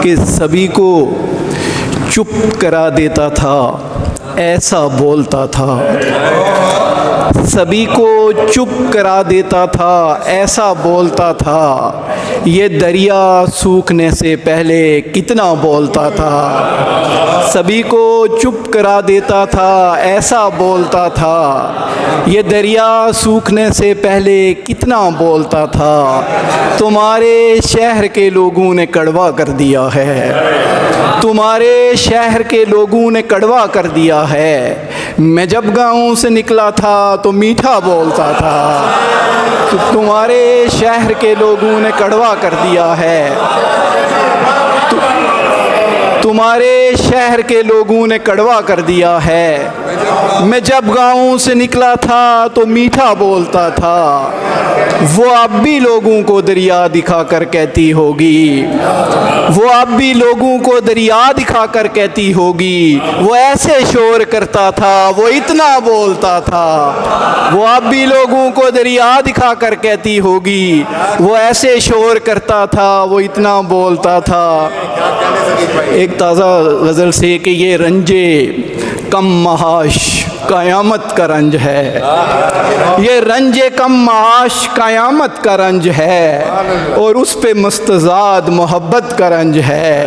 कि सभी को चुप करा देता था, ऐसा बोलता था। सभी को चुप करा देता था, ऐसा बोलता था। ये दरिया सूखने से पहले कितना बोलता था। सभी को चुप करा देता था, ऐसा बोलता था। ये दरिया सूखने से पहले कितना बोलता था। तुम्हारे शहर के लोगों ने कड़वा कर दिया है, तुम्हारे शहर के लोगों ने कड़वा कर दिया है। मैं जब गाँव से निकला था तो मीठा बोलता था, तो तुम्हारे शहर के लोगों ने कड़वा कर दिया है। तुम्हारे शहर के लोगों ने कड़वा कर दिया है। मैं जब गाँव से निकला था तो मीठा बोलता था। वो अब भी लोगों को दरिया दिखा कर कहती होगी, वो अब भी लोगों को दरिया दिखा कर कहती होगी, वो ऐसे शोर करता था, वो इतना बोलता था। वो अब भी लोगों को दरिया दिखा कर कहती होगी, वो ऐसे शोर करता था, वो इतना बोलता था। एक ताज़ा गज़ल से कि ये रंजे कम महाश क़यामत का रंज है, ये रंजे कम महाश क़यामत का रंज है, और उस पे मुस्तज़ाद मोहब्बत का रंज है।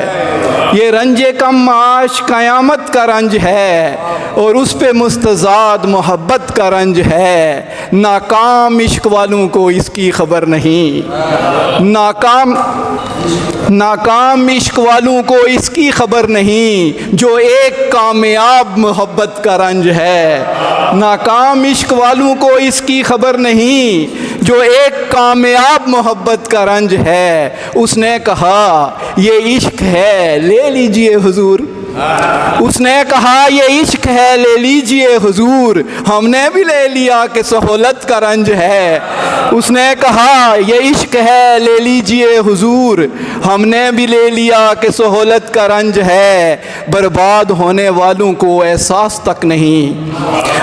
ये रंजे कम महाश क़यामत का रंज है, और उस पे मुस्तज़ाद मोहब्बत का रंज है। नाकाम इश्क वालों को इसकी खबर नहीं, नाकाम इश्क वालों को इसकी खबर नहीं, जो एक कामयाब मोहब्बत का रंज है। नाकाम इश्क वालों को इसकी खबर नहीं, जो एक कामयाब मोहब्बत का रंज है। उसने कहा ये इश्क है, ले लीजिए हुजूर। उसने कहा ये इश्क है, ले लीजिए हुजूर। हमने भी ले लिया कि सहूलत का रंज है। उसने कहा ये इश्क है, ले लीजिए हुजूर। हमने भी ले लिया कि सहूलत का रंज है। बर्बाद होने वालों को एहसास तक नहीं,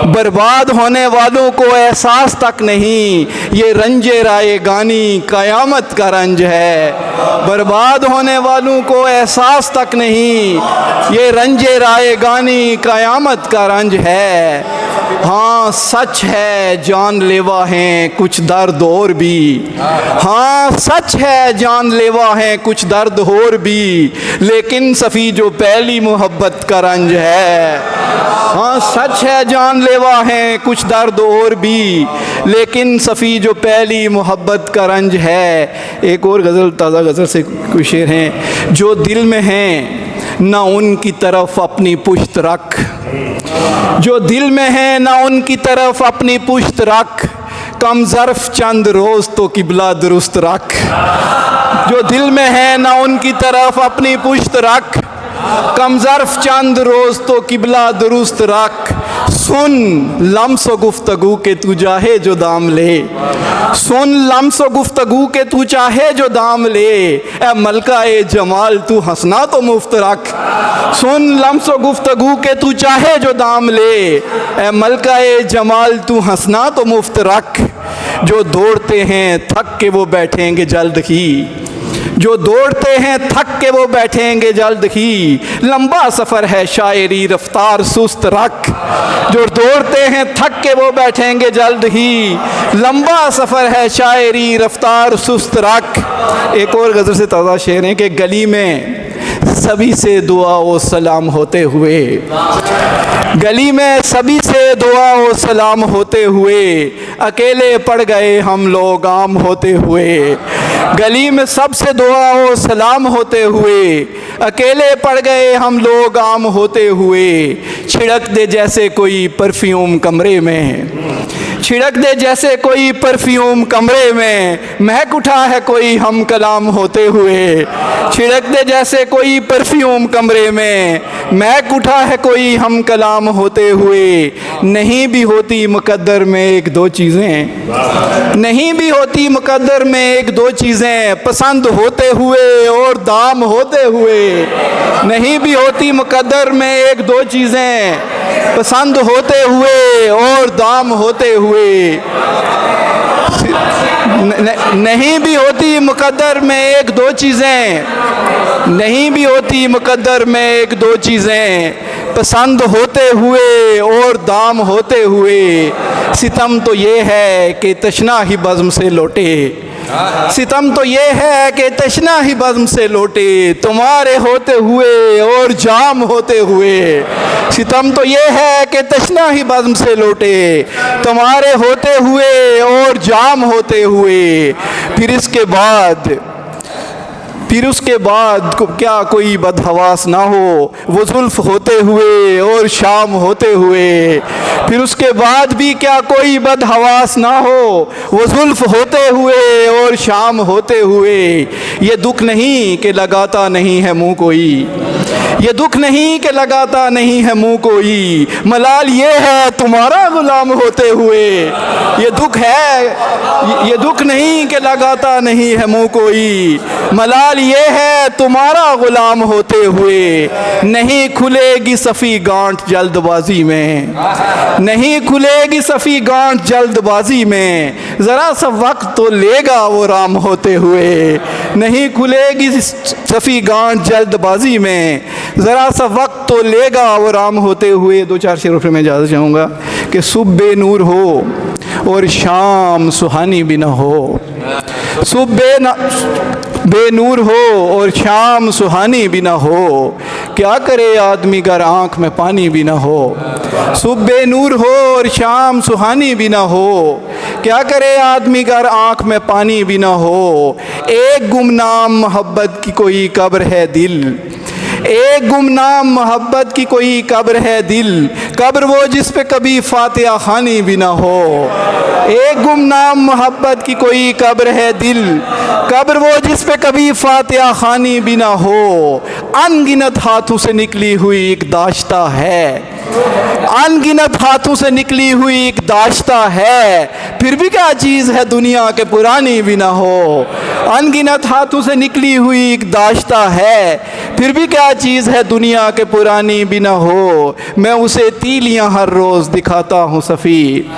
बर्बाद होने वालों को एहसास तक नहीं। ये रंजे रायगानी क़यामत का रंज है। बर्बाद होने वालों को एहसास तक नहीं, ये रंजे रायगानी क़यामत का रंज है। हाँ सच है जानलेवा हैं कुछ दर्द और भी, हाँ सच है जानलेवा हैं कुछ दर्द और भी, लेकिन सफ़ी जो पहली मोहब्बत का रंज है। हाँ सच है जानलेवा हैं कुछ दर्द और भी, लेकिन सफ़ी जो पहली मोहब्बत का रंज है। एक और गज़ल, ताज़ा गज़ल से कुछ शेर हैं। जो दिल में हैं ना उनकी तरफ अपनी पुश्त रख, जो दिल में है ना उनकी तरफ अपनी पुश्त रख। कम ज़र्फ़ चंद रोज़ तो किबला दुरुस्त रख। जो दिल में है ना उनकी तरफ अपनी पुश्त रख। कम ज़र्फ़ चंद रोज़ तो किबला दुरुस्त रख। सुन लम्स व गुफ्तगू के तू चाहे जो दाम ले, सुन लम्स व गुफ्तगू के तू चाहे जो दाम ले। ए मलका ए जमाल तू हंसना तो मुफ्त रख। सुन लम्स व गुफ्तगू के तू चाहे जो दाम ले। ए मलका ए जमाल तू हंसना तो मुफ्त रख। जो दौड़ते हैं थक के वो बैठेंगे जल्द ही, जो दौड़ते हैं थक के वो बैठेंगे जल्द ही। लंबा सफ़र है शायरी रफ्तार सुस्त रख। जो दौड़ते हैं थक के वो बैठेंगे जल्द ही। लंबा सफ़र है शायरी रफ्तार सुस्त रख। एक और गज़ल से ताज़ा शेर है कि गली में सभी से दुआ व सलाम होते हुए, गली में सभी से दुआ व सलाम होते हुए, अकेले पड़ गए हम लोग आम होते हुए। गली में सबसे दुआ व सलाम होते हुए, अकेले पड़ गए हम लोग आम होते हुए। छिड़क दे जैसे कोई परफ्यूम कमरे में, छिड़क दे जैसे कोई परफ्यूम कमरे में, महक उठा है कोई हम कलाम होते हुए। छिड़क दे जैसे कोई परफ्यूम कमरे में, महक उठा है कोई हम कलाम होते हुए। नहीं भी होती मुकद्दर में एक दो चीज़ें, नहीं भी होती मुकद्दर में एक दो चीज़ें, पसंद होते हुए और दाम होते हुए। नहीं भी होती मुकद्दर में एक दो चीज़ें, पसंद होते हुए और दाम होते हुए। नहीं भी होती मुकद्दर में एक दो चीज़ें, नहीं भी होती मुकद्दर में एक दो चीज़ें, पसंद होते हुए और दाम होते हुए, सितम तो ये है कि तशना ही बज़्म से लौटे, सितम तो ये है कि तशना ही बज़्म से लौटे, तुम्हारे होते हुए और जाम होते हुए, सितम तो ये है कि तशना ही बज़्म से लौटे, तुम्हारे होते हुए और जाम होते हुए। फिर उसके बाद क्या कोई बदहवास ना हो, वो जुल्फ़ होते हुए और शाम होते हुए, फिर उसके बाद भी क्या कोई बदहवास ना हो, वो जुल्फ़ होते हुए और शाम होते हुए। ये दुख नहीं कि लगाता नहीं है मुँह कोई, ये दुख नहीं कि लगाता नहीं है मुँह कोई, मलाल ये है तुम्हारा गुलाम होते हुए। ये दुख है, ये दुख नहीं कि लगाता नहीं है मुँह कोई, मलाल ये है तुम्हारा गुलाम होते हुए। नहीं खुलेगी सफ़ी गांठ जल्दबाजी में, नहीं खुलेगी सफ़ी गांठ जल्दबाजी में, ज़रा सा वक्त तो लेगा वो राम होते हुए। नहीं खुलेगी सफ़ी गांठ जल्दबाजी में, ज़रा सा वक्त तो लेगा वो राम होते हुए। दो चार शेरों पे मैं इजाज़त चाहूँगा कि सुबह नूर हो और शाम सुहानी भी ना हो, सुबह बेनूर हो और शाम सुहानी भी ना हो, क्या करे आदमी अगर आँख में पानी भी ना हो। सुबह नूर हो और शाम सुहानी भी ना हो, क्या करे आदमी अगर आँख में पानी भी ना हो। एक गुमनाम मोहब्बत की कोई कब्र है दिल, एक गुमनाम मोहब्बत की कोई कब्र है दिल, कब्र वो जिस पे कभी फातिहा खानी भी ना हो। एक गुमनाम मोहब्बत की कोई कब्र है दिल, कब्र वो जिस पे कभी फातिहा खानी भी ना हो। अनगिनत हाथों से निकली हुई एक दाश्ता है, अनगिनत हाथों से निकली हुई एक दाश्ता है, फिर भी क्या चीज़ है दुनिया के पुरानी भी ना हो। अनगिनत हाथों से निकली हुई एक दाश्ता है, फिर भी क्या चीज़ है दुनिया के पुरानी भी ना हो। मैं उसे तीलियां हर रोज़ दिखाता हूँ सफ़ी,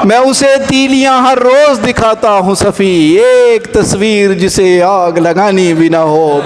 मैं उसे तीलियां हर रोज़ दिखाता हूँ सफ़ी, एक तस्वीर जिसे आग लगानी भी ना हो।